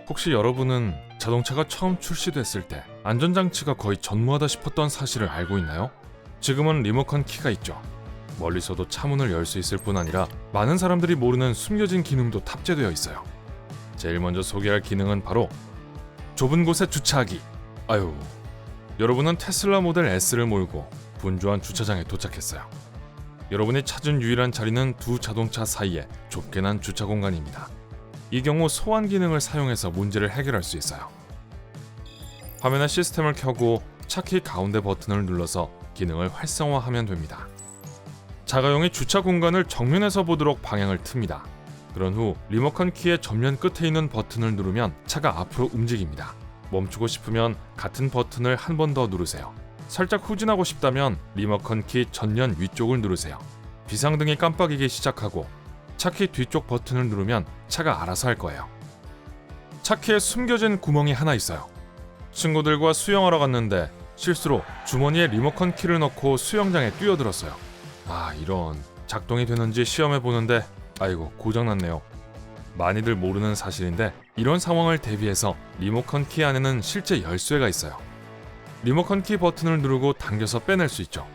혹시 여러분은 자동차가 처음 출시됐을 때 안전장치가 거의 전무하다 싶었던 사실을 알고 있나요? 지금은 리모컨 키가 있죠. 멀리서도 차문을 열 수 있을 뿐 아니라 많은 사람들이 모르는 숨겨진 기능도 탑재되어 있어요. 제일 먼저 소개할 기능은 바로 좁은 곳에 주차하기. 여러분은 테슬라 모델 S를 몰고 분주한 주차장에 도착했어요. 여러분이 찾은 유일한 자리는 두 자동차 사이에 좁게 난 주차 공간입니다. 이 경우 소환 기능을 사용해서 문제를 해결할 수 있어요. 화면에 시스템을 켜고 차키 가운데 버튼을 눌러서 기능을 활성화하면 됩니다. 자가용이 주차 공간을 정면에서 보도록 방향을 틉니다. 그런 후 리모컨 키의 전면 끝에 있는 버튼을 누르면 차가 앞으로 움직입니다. 멈추고 싶으면 같은 버튼을 한 번 더 누르세요. 살짝 후진하고 싶다면 리모컨 키 전면 위쪽을 누르세요. 비상등이 깜빡이기 시작하고 차키 뒤쪽 버튼을 누르면 차가 알아서 할 거예요. 차키에 숨겨진 구멍이 하나 있어요. 친구들과 수영하러 갔는데 실수로 주머니에 리모컨 키를 넣고 수영장에 뛰어들었어요. 이런, 작동이 되는지 시험해 보는데 고장났네요. 많이들 모르는 사실인데 이런 상황을 대비해서 리모컨 키 안에는 실제 열쇠가 있어요. 리모컨 키 버튼을 누르고 당겨서 빼낼 수 있죠.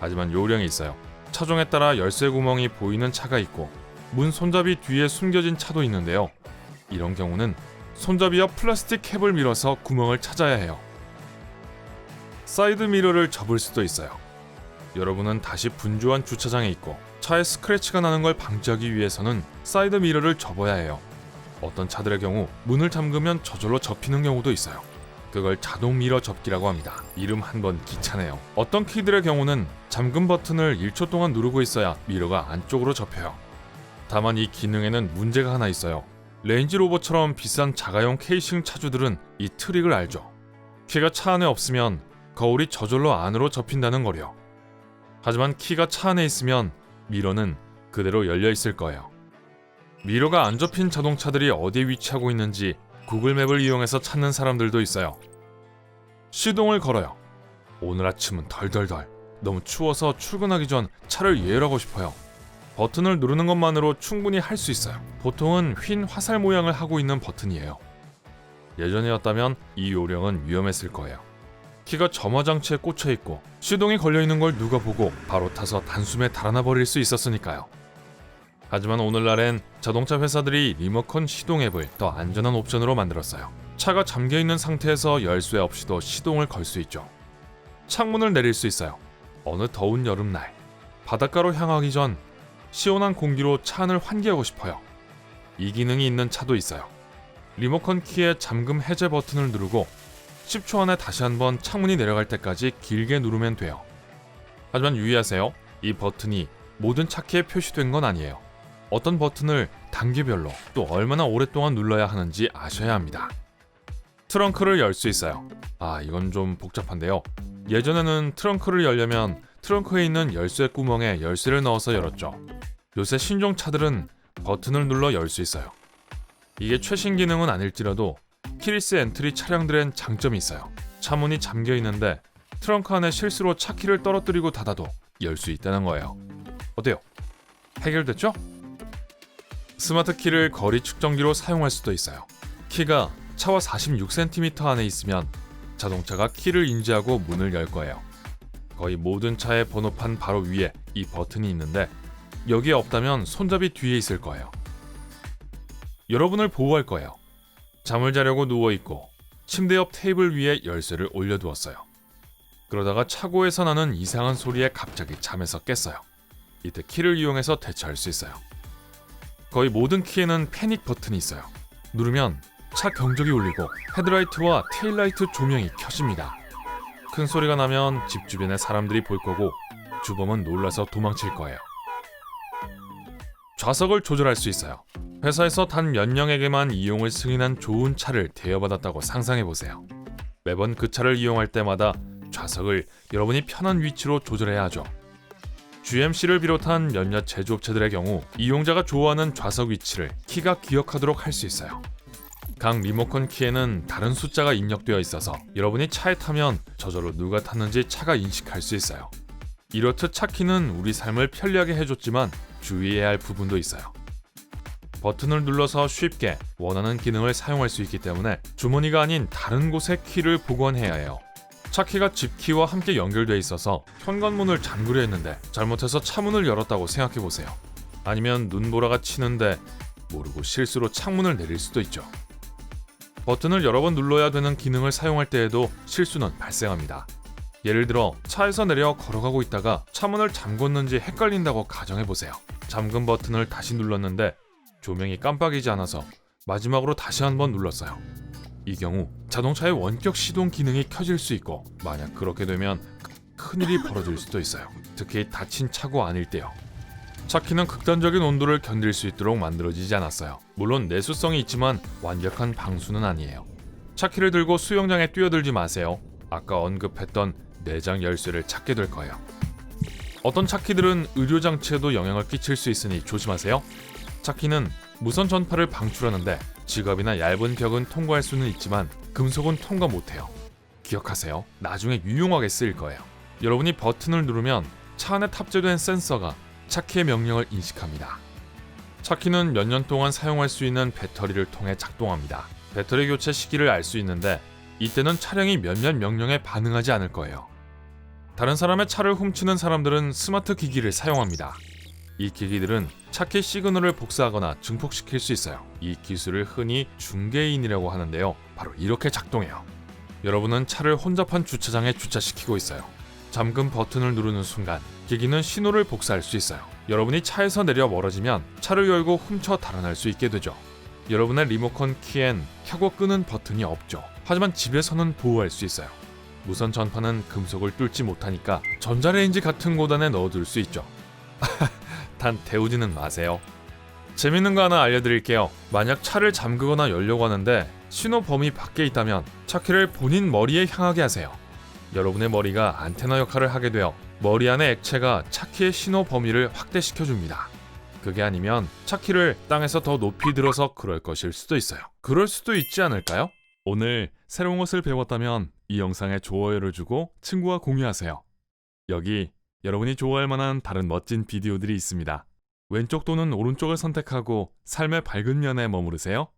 하지만 요령이 있어요. 차종에 따라 열쇠 구멍이 보이는 차가 있고 문 손잡이 뒤에 숨겨진 차도 있는데요. 이런 경우는 손잡이와 플라스틱 캡을 밀어서 구멍을 찾아야 해요. 사이드 미러를 접을 수도 있어요. 여러분은 다시 분주한 주차장에 있고 차에 스크래치가 나는 걸 방지하기 위해서는 사이드 미러를 접어야 해요. 어떤 차들의 경우 문을 잠그면 저절로 접히는 경우도 있어요. 그걸 자동 미러 접기라고 합니다. 이름 한번 귀찮네요. 어떤 키들의 경우는 잠금 버튼을 1초 동안 누르고 있어야 미러가 안쪽으로 접혀요. 다만 이 기능에는 문제가 하나 있어요. 레인지로버처럼 비싼 자가용 케이싱 차주들은 이 트릭을 알죠. 키가 차 안에 없으면 거울이 저절로 안으로 접힌다는 거래요. 하지만 키가 차 안에 있으면 미러는 그대로 열려 있을 거예요. 미러가 안 접힌 자동차들이 어디에 위치하고 있는지 구글 맵을 이용해서 찾는 사람들도 있어요. 시동을 걸어요. 오늘 아침은 덜덜덜. 너무 추워서 출근하기 전 차를 예열하고 싶어요. 버튼을 누르는 것만으로 충분히 할 수 있어요. 보통은 휜 화살 모양을 하고 있는 버튼이에요. 예전이었다면 이 요령은 위험했을 거예요. 키가 점화 장치에 꽂혀 있고 시동이 걸려 있는 걸 누가 보고 바로 타서 단숨에 달아나 버릴 수 있었으니까요. 하지만 오늘날엔 자동차 회사들이 리모컨 시동 앱을 더 안전한 옵션으로 만들었어요. 차가 잠겨 있는 상태에서 열쇠 없이도 시동을 걸 수 있죠. 창문을 내릴 수 있어요. 어느 더운 여름날 바닷가로 향하기 전 시원한 공기로 차 안을 환기하고 싶어요. 이 기능이 있는 차도 있어요. 리모컨 키의 잠금 해제 버튼을 누르고 10초 안에 다시 한번 창문이 내려갈 때까지 길게 누르면 돼요. 하지만 유의하세요. 이 버튼이 모든 차키에 표시된 건 아니에요. 어떤 버튼을 단계별로 또 얼마나 오랫동안 눌러야 하는지 아셔야 합니다. 트렁크를 열 수 있어요. 이건 좀 복잡한데요. 예전에는 트렁크를 열려면 트렁크에 있는 열쇠 구멍에 열쇠를 넣어서 열었죠. 요새 신종 차들은 버튼을 눌러 열 수 있어요. 이게 최신 기능은 아닐지라도 키리스 엔트리 차량들엔 장점이 있어요. 차문이 잠겨 있는데 트렁크 안에 실수로 차키를 떨어뜨리고 닫아도 열 수 있다는 거예요. 어때요? 해결됐죠? 스마트 키를 거리 측정기로 사용할 수도 있어요. 키가 차와 46cm 안에 있으면 자동차가 키를 인지하고 문을 열 거예요. 거의 모든 차의 번호판 바로 위에 이 버튼이 있는데 여기에 없다면 손잡이 뒤에 있을 거예요. 여러분을 보호할 거예요. 잠을 자려고 누워있고 침대 옆 테이블 위에 열쇠를 올려두었어요. 그러다가 차고에서 나는 이상한 소리에 갑자기 잠에서 깼어요. 이때 키를 이용해서 대처할 수 있어요. 거의 모든 키에는 패닉 버튼이 있어요. 누르면 차 경적이 울리고 헤드라이트와 테일라이트 조명이 켜집니다. 큰 소리가 나면 집 주변에 사람들이 볼 거고 주범은 놀라서 도망칠 거예요. 좌석을 조절할 수 있어요. 회사에서 단 몇 명에게만 이용을 승인한 좋은 차를 대여받았다고 상상해보세요. 매번 그 차를 이용할 때마다 좌석을 여러분이 편한 위치로 조절해야 하죠. GMC를 비롯한 몇몇 제조업체들의 경우 이용자가 좋아하는 좌석 위치를 키가 기억하도록 할 수 있어요. 각 리모컨 키에는 다른 숫자가 입력되어 있어서 여러분이 차에 타면 저절로 누가 탔는지 차가 인식할 수 있어요. 이렇듯 차 키는 우리 삶을 편리하게 해줬지만 주의해야 할 부분도 있어요. 버튼을 눌러서 쉽게 원하는 기능을 사용할 수 있기 때문에 주머니가 아닌 다른 곳에 키를 보관해야 해요. 차 키가 집 키와 함께 연결돼 있어서 현관문을 잠그려 했는데 잘못해서 차문을 열었다고 생각해 보세요. 아니면 눈보라가 치는데 모르고 실수로 창문을 내릴 수도 있죠. 버튼을 여러 번 눌러야 되는 기능을 사용할 때에도 실수는 발생합니다. 예를 들어 차에서 내려 걸어가고 있다가 차문을 잠궜는지 헷갈린다고 가정해보세요. 잠금 버튼을 다시 눌렀는데 조명이 깜빡이지 않아서 마지막으로 다시 한번 눌렀어요. 이 경우 자동차의 원격 시동 기능이 켜질 수 있고, 만약 그렇게 되면 큰일이 벌어질 수도 있어요. 특히 닫힌 차고 아닐 때요. 차 키는 극단적인 온도를 견딜 수 있도록 만들어지지 않았어요. 물론 내수성이 있지만 완벽한 방수는 아니에요. 차 키를 들고 수영장에 뛰어들지 마세요. 아까 언급했던 내장 열쇠를 찾게 될 거예요. 어떤 차 키들은 의료 장치에도 영향을 끼칠 수 있으니 조심하세요. 차 키는 무선 전파를 방출하는데 지갑이나 얇은 벽은 통과할 수는 있지만 금속은 통과 못해요. 기억하세요. 나중에 유용하게 쓰일 거예요. 여러분이 버튼을 누르면 차 안에 탑재된 센서가 차 키의 명령을 인식합니다. 차 키는 몇 년 동안 사용할 수 있는 배터리를 통해 작동합니다. 배터리 교체 시기를 알 수 있는데 이때는 차량이 몇몇 명령에 반응하지 않을 거예요. 다른 사람의 차를 훔치는 사람들은 스마트 기기를 사용합니다. 이 기기들은 차키 시그널을 복사하거나 증폭시킬 수 있어요. 이 기술을 흔히 중개인이라고 하는데요. 바로 이렇게 작동해요. 여러분은 차를 혼잡한 주차장에 주차시키고 있어요. 잠금 버튼을 누르는 순간 기기는 신호를 복사할 수 있어요. 여러분이 차에서 내려 멀어지면 차를 열고 훔쳐 달아날 수 있게 되죠. 여러분의 리모컨 키엔 켜고 끄는 버튼이 없죠. 하지만 집에서는 보호할 수 있어요. 무선 전파는 금속을 뚫지 못하니까 전자레인지 같은 곳 안에 넣어둘 수 있죠. 단 태우지는 마세요. 재밌는 거 하나 알려드릴게요. 만약 차를 잠그거나 열려고 하는데 신호 범위 밖에 있다면 차 키를 본인 머리에 향하게 하세요. 여러분의 머리가 안테나 역할을 하게 되어 머리 안의 액체가 차 키의 신호 범위를 확대시켜줍니다. 그게 아니면 차 키를 땅에서 더 높이 들어서 그럴 것일 수도 있어요. 그럴 수도 있지 않을까요? 오늘 새로운 것을 배웠다면 이 영상에 좋아요를 주고 친구와 공유하세요. 여기 여러분이 좋아할 만한 다른 멋진 비디오들이 있습니다. 왼쪽 또는 오른쪽을 선택하고 삶의 밝은 면에 머무르세요.